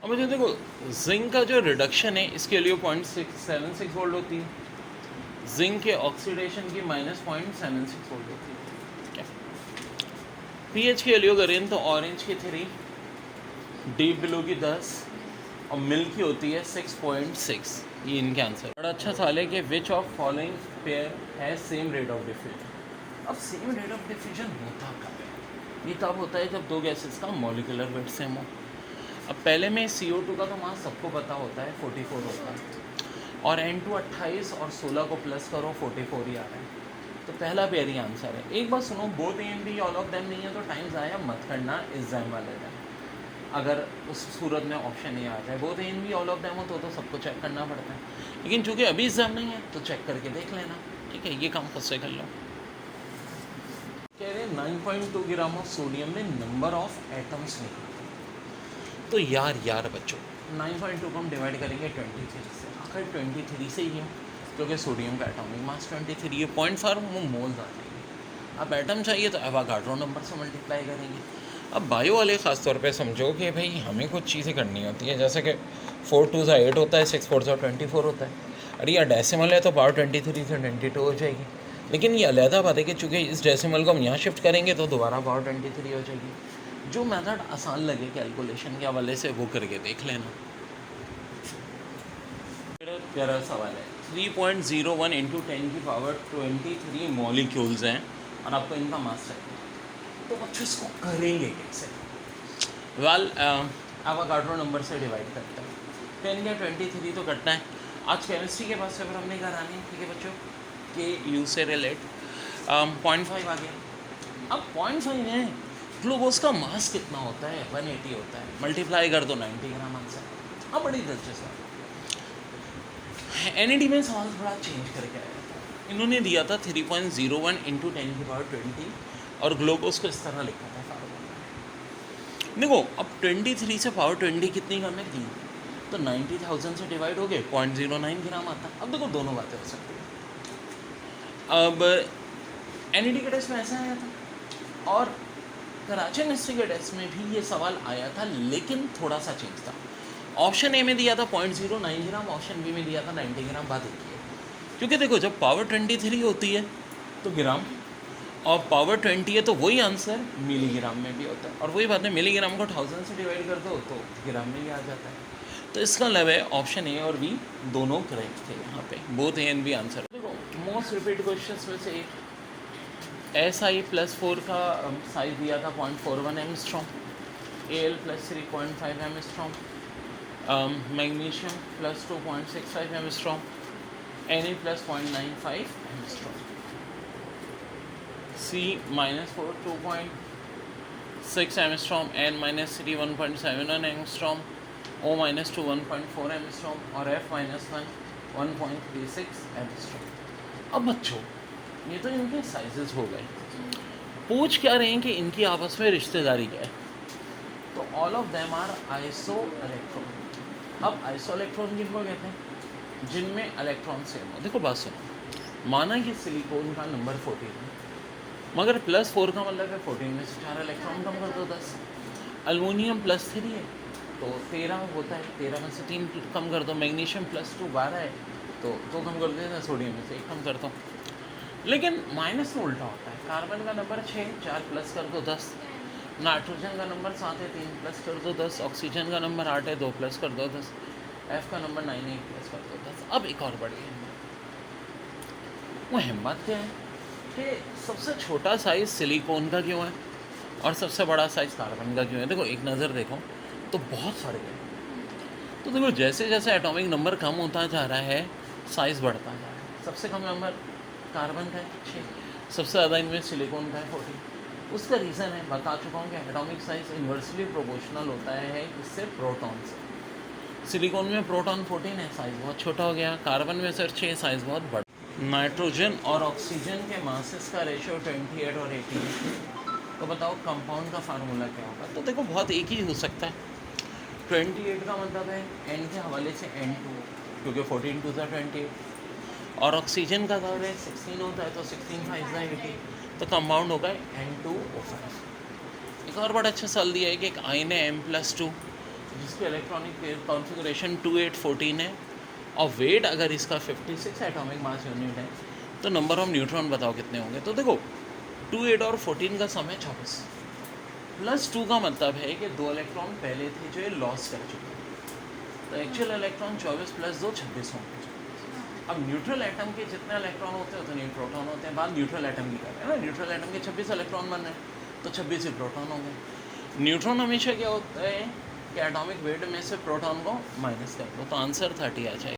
अब मुझे देखो, जिंक का जो रिडक्शन है इसके लिए 0.676 वोल्ट होती है, जिंक के ऑक्सीडेशन की -0.76 वोल्ट होती है। पीएच के लिए करें तो ऑरेंज की 3, डीप ब्लू की 10 और मिल्क की होती है 6.6। ये इनके आंसर। बड़ा अच्छा सवाल है कि which of following pair has same rate of diffusion. अब सेम रेट ऑफ डिफ्यूजन होता कब है? ये तब होता है जब दो गैसेस का मॉलिक्यूलर वेट सेम हो। अब पहले में CO2 का तो मास सबको पता होता है 44 होता है, और N2 28 और 16 को प्लस करो 44 ही आ रहा है। तो पहला पेयर ही आंसर है। एक बात सुनो, both A and be all of them नहीं है तो टाइम ज़ाया मत करना एग्जाम वाले दिन। अगर उस सूरत में ऑप्शन नहीं आ जाए both A and be all of them हो तो सबको चेक करना पड़ता है, लेकिन चूंकि अभी एग्जाम नहीं है तो चेक करके देख लेना, ठीक है। ये काम खुद से कर लो। कह रहे 9.2 ग्राम ऑफ सोडियम में नंबर ऑफ एटम्स निकला। तो यार बच्चों, 9.2 को हम डिवाइड करेंगे 23 से। आखिर 23 से ही है क्योंकि सोडियम का एटॉमिक मास 23 है, 0.4 मोल्स आ जाएंगे। अब एटम चाहिए तो एवोगाड्रो नंबर से मल्टीप्लाई करेंगे। अब बायो वाले ख़ास तौर पे समझो कि भाई हमें कुछ चीज़ें करनी होती है, जैसे कि 4 2 से 8 होता है, 6 4 से 24 होता है। अरे यार डेसिमल है तो पावर 23 से 22 हो जाएगी, लेकिन ये अलहदा बात है कि चूँकि इस डेसिमल को हम यहाँ शिफ्ट करेंगे तो दोबारा पावर 23 हो जाएगी। जो मेथड आसान लगे कैलकुलेशन के हवाले से वो करके देख लेना। प्यारा सवाल है, 3.01 इंटू 10 की पावर 23 मॉलिक्यूल्स हैं और आपको इनका मास चाहिए, तो बच्चों इसको करेंगे कैसे? वेल, एवोगाड्रो नंबर से डिवाइड करते हैं। 10 या 23 तो कटना है। आज केमिस्ट्री के पास पेपर हमने करानी है, ठीक है बच्चों, के यू से रिलेट 0.5 आ गया। अब 0.5 है, ग्लूकोज का मास कितना होता है? 180 होता है, मल्टीप्लाई कर दो 90 ग्राम आंसर। अब बड़ी दिलचस्प NAD में सवाल थोड़ा चेंज करके आया था। इन्होंने दिया था 3.01 इंटू 10 की पावर 20 और ग्लूकोज को इस तरह लिखा था फार्मूला। देखो अब 23 से पावर 20 कितनी कम है? 3, तो 90,000 से डिवाइड हो गए 0.09 ग्राम आता है। अब देखो दोनों बातें हो सकती है। अब NAD के टेस्ट में ऐसा आया था और कराची यूनिवर्सिटी के टेस्ट में भी ये सवाल आया था, लेकिन थोड़ा सा चेंज था। ऑप्शन ए में दिया था 0.09 ग्राम, ऑप्शन बी में दिया था 90 ग्राम। बात एक है, क्योंकि देखो जब पावर 23 होती है तो ग्राम, और पावर 20 है तो वही आंसर मिलीग्राम में भी होता है, और वही बात है मिलीग्राम को 1000 से डिवाइड कर दो तो ग्राम में भी आ जाता है। तो इसका मतलब है ऑप्शन ए और बी दोनों करेक्ट थे यहाँ पे, both A and B answer. देखो मोस्ट रिपीट क्वेश्चन में से Si+4 का साइज दिया था 0.41 angstrom, Al+3.5 angstrom, magnesium +2.65 angstrom, Na+0.95 angstrom, C-4 2.6 angstrom, N-3 1.71 angstrom, O-2 1.4 angstrom और F-1 1.36 एंगस्ट्रॉम। अब बच्चों ये तो इनके साइजेस हो गए, पूछ क्या रहे हैं कि इनकी आपस में रिश्तेदारी क्या है? तो all of them are iso electron. अब आइसो इलेक्ट्रॉन किनको कहते हैं? जिनमें इलेक्ट्रॉन सेम हो। देखो बात सुनो, माना कि सिलिकॉन का नंबर 14 है, मगर +4 का मतलब है 14 में से 4 इलेक्ट्रॉन कम कर दो 10। अल्मोनियम +3 है तो 13 होता है, 13 में से 3 कम कर दो। मैग्नीशियम +2 12 है तो 2 कम कर देते हैं, सोडियम में से 1 कम कर दो। लेकिन माइनस में उल्टा होता है। कार्बन का नंबर 6, 4 प्लस कर दो 10। नाइट्रोजन का नंबर 7 है, 3 प्लस कर दो 10। ऑक्सीजन का नंबर 8 है, 2 प्लस कर दो 10। F का नंबर 9 है, 1 प्लस कर दो 10। अब एक और बड़ी हिम्मत, वो हिम्मत क्या है कि सबसे छोटा साइज़ सिलिकॉन का क्यों है और सबसे बड़ा साइज़ कार्बन का क्यों है? देखो एक नज़र देखो तो बहुत फ़र्क है। तो देखो जैसे जैसे एटॉमिक नंबर कम होता जा रहा है साइज़ बढ़ता जा रहा है। सबसे कम नंबर कार्बन का है 6, सबसे ज़्यादा इनमें सिलिकॉन का है 14। उसका रीज़न है, बता चुका हूँ कि एटॉमिक साइज़ इन्वर्सली प्रोपोर्शनल होता है इससे प्रोटॉन से। सिलिकॉन में प्रोटॉन 14 है, साइज़ बहुत छोटा हो गया। कार्बन में सर 6, साइज़ बहुत बड़ा। नाइट्रोजन और ऑक्सीजन के मासेस का रेशियो 28 और 18 है। तो बताओ कंपाउंड का फार्मूला क्या होगा? तो देखो बहुत एक ही हो सकता है। 28 का मतलब है N के हवाले से N2, क्योंकि 14 2 28, और ऑक्सीजन का दर है 16 होता है तो 16 5 80, तो कंपाउंड होगा N2O5। एक और बड़ा अच्छा सवाल दिया है कि एक आयन है M+2 जिसकी इलेक्ट्रॉनिक कॉन्फ़िगरेशन 2 8 14 है और वेट अगर इसका 56 एटॉमिक मास यूनिट है तो नंबर ऑफ न्यूट्रॉन बताओ कितने होंगे। तो देखो 2 8 और 14 का सम है 24 प्लस 2 का मतलब है कि 2 इलेक्ट्रॉन पहले थे जो ये लॉस कर चुके हैं। तो एक्चुअल इलेक्ट्रॉन 24 प्लस 2 26 होंगे। अब न्यूट्रल एटम के जितने इलेक्ट्रॉन होते हैं उतने प्रोटॉन होते हैं। बात न्यूट्रल एटम की कर रहे हैं ना, न्यूट्रल एटम के 26 इलेक्ट्रॉन बन रहे हैं तो 26 ही प्रोटॉन होंगे। न्यूट्रॉन हमेशा क्या होता है कि एटॉमिक वेट में से प्रोटॉन को माइनस कर दो तो आंसर 30 आ जाएगा।